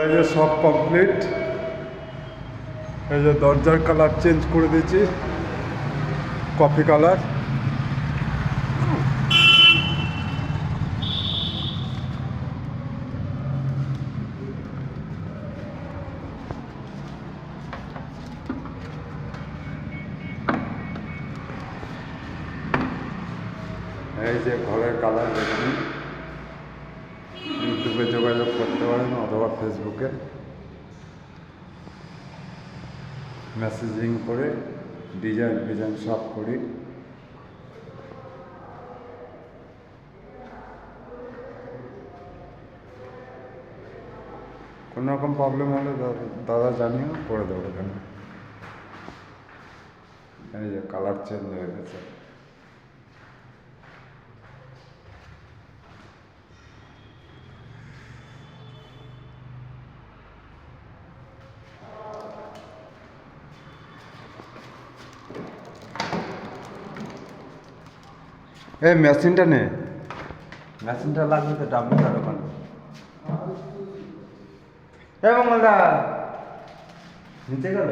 এই যে সব কমপ্লিট। এই যে দরজার কালার চেঞ্জ করে দিয়েছি, কফি কালার। এই যে ঘরের কালার দেখুন, ইউটিউবে যোগাযোগ করতে পারেন অথবা ফেসবুকে মেসেজিং করে ডিজাইন সব করি। কোনো রকম প্রবলেম হলে দাদা জানিও, করে দেবো এখানে। এই যে কালার চেঞ্জ হয়ে গেছে। এই মেশিনটা নে, মেশিনটা লাগবে তো ডাব্লিউটার ওখানে। এ মঙ্গলদা নিচে গেল।